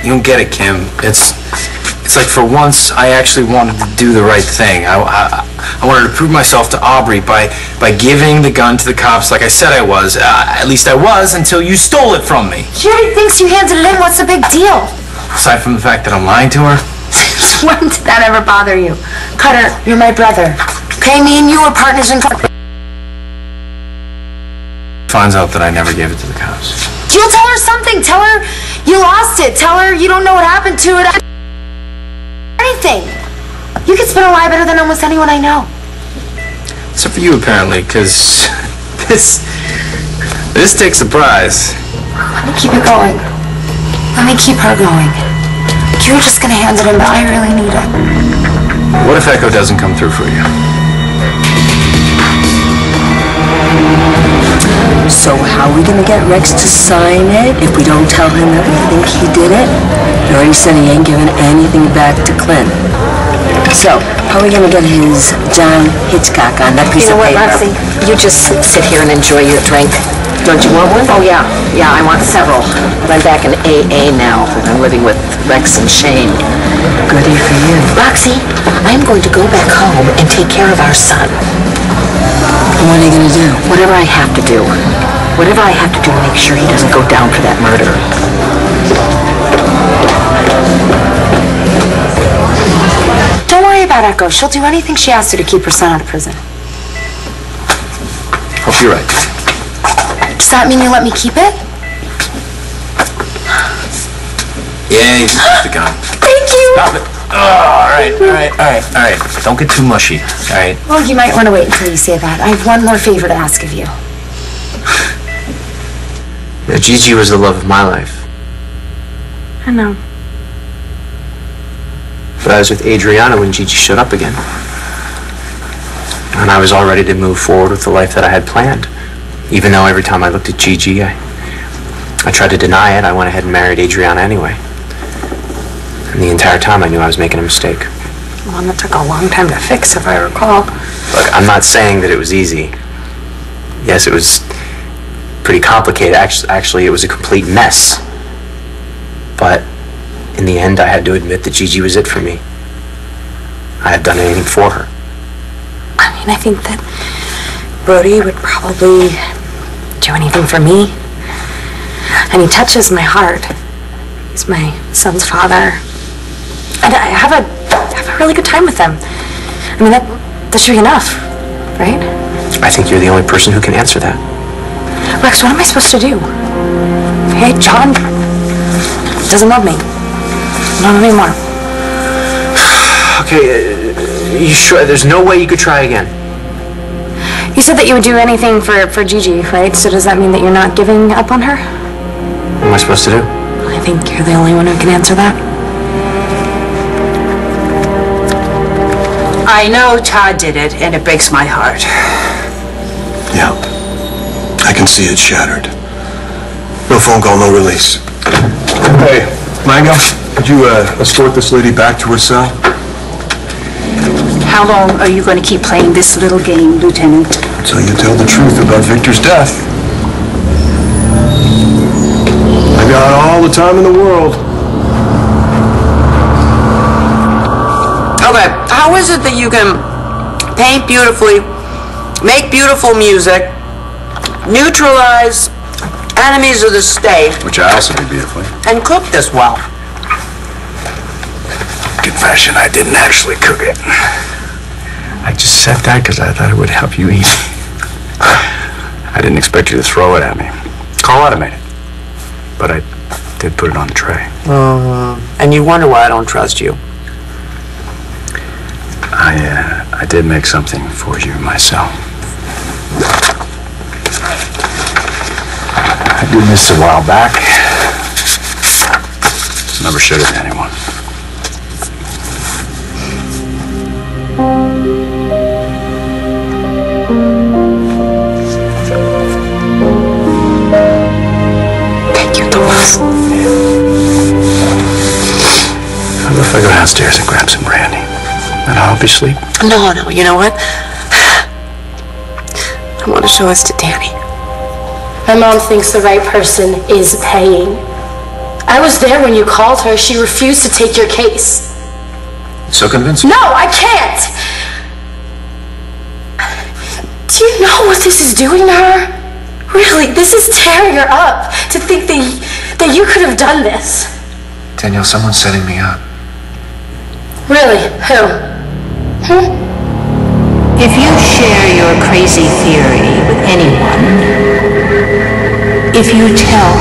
You don't get it, Kim. It's like for once I actually wanted to do the right thing. I wanted to prove myself to Aubrey by giving the gun to the cops like I said I was. At least I was until you stole it from me. She already thinks you handed it in. What's the big deal? Aside from the fact that I'm lying to her. When did that ever bother you? Cutter, you're my brother. Okay, me and you were partners in crime. Finds out that I never gave it to the cops. You'll tell her something. Tell her you lost it. Tell her you don't know what happened to it. Anything. You can spin a lie better than almost anyone I know. Except for you, apparently, because this takes a prize. Let me keep it going. Let me keep her going. You were just gonna hand it in, but I really need it. What if Echo doesn't come through for you? So how are we gonna get Rex to sign it if we don't tell him that we think he did it? He already said he ain't giving anything back to Clint. So, how are we gonna get his John Hitchcock on that piece of paper? You know what, Roxy? You just sit here and enjoy your drink. Don't you want one? Oh, yeah. Yeah, I want several. But I'm back in AA now. I'm living with Rex and Shane. Goody for you. Roxy, I'm going to go back home and take care of our son. What are you gonna do? Whatever I have to do. Whatever I have to do to make sure he doesn't go down for that murder. Don't worry about Echo. She'll do anything she has to keep her son out of prison. Hope you're right. Does that mean you let me keep it? Yeah, you can keep the gun. Thank you. Stop it. Oh, all right. Don't get too mushy, all right? Well, you might want to wait until you say that. I have one more favor to ask of you. Now, Gigi was the love of my life. I know. But I was with Adriana when Gigi showed up again. And I was all ready to move forward with the life that I had planned. Even though every time I looked at Gigi, I tried to deny it, I went ahead and married Adriana anyway. And the entire time I knew I was making a mistake. One that took a long time to fix, if I recall. Look, I'm not saying that it was easy. Yes, it was pretty complicated. Actually, it was a complete mess. But in the end, I had to admit that Gigi was it for me. I had done anything for her. I mean, I think that Brody would probably do anything for me. And he touches my heart. He's my son's father. And I have a really good time with them. I mean, that should be enough, right? I think you're the only person who can answer that. Rex, what am I supposed to do? Hey, John doesn't love me. Not anymore. Okay, you sure? There's no way you could try again? You said that you would do anything for Gigi, right? So does that mean that you're not giving up on her? What am I supposed to do? I think you're the only one who can answer that. I know Todd did it, and it breaks my heart. Yeah, I can see it shattered. No phone call, no release. Hey, Mango, could you escort this lady back to her cell? How long are you going to keep playing this little game, Lieutenant? Until you tell the truth about Victor's death. I got all the time in the world. Okay, how is it that you can paint beautifully, make beautiful music, neutralize enemies of the state, Which I also do beautifully. and cook this well? Confession, I didn't actually cook it. I just said that because I thought it would help you eat. I didn't expect you to throw it at me. Call automated. But I did put it on the tray. And you wonder why I don't trust you. I did make something for you myself. I did this a while back. Just never showed it to anyone. Thank you, Thomas. How about if I go downstairs and grab some brandy? And I'll help you sleep. No, you know what? I want to show us to Danny. My mom thinks the right person is paying. I was there when you called her. She refused to take your case. So convincing. No, I can't! Do you know what this is doing to her? Really, this is tearing her up to think that you could have done this. Danielle, someone's setting me up. Really? Who? If you share your crazy theory with anyone, if you tell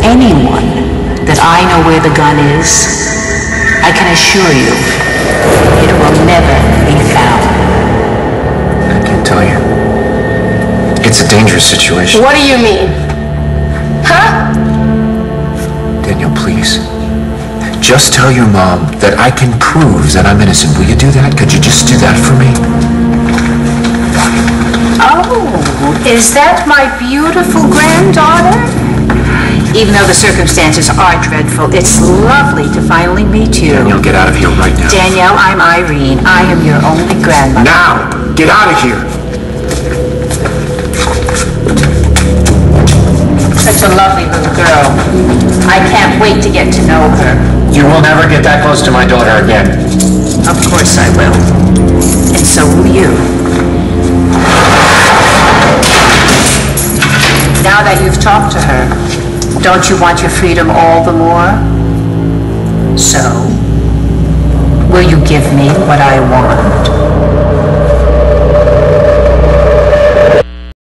anyone that I know where the gun is, I can assure you it will never be found. I can't tell you. It's a dangerous situation. What do you mean? Huh? Danielle, please. Just tell your mom that I can prove that I'm innocent. Will you do that? Could you just do that for me? Oh, is that my beautiful granddaughter? Even though the circumstances are dreadful, it's lovely to finally meet you. Danielle, get out of here right now. Danielle, I'm Irene. I am your only grandmother. Now! Get out of here! Such a lovely little girl. I can't wait to get to know her. You will never get that close to my daughter again. Of course I will. And so will you. Now that you've talked to her, don't you want your freedom all the more? So, will you give me what I want?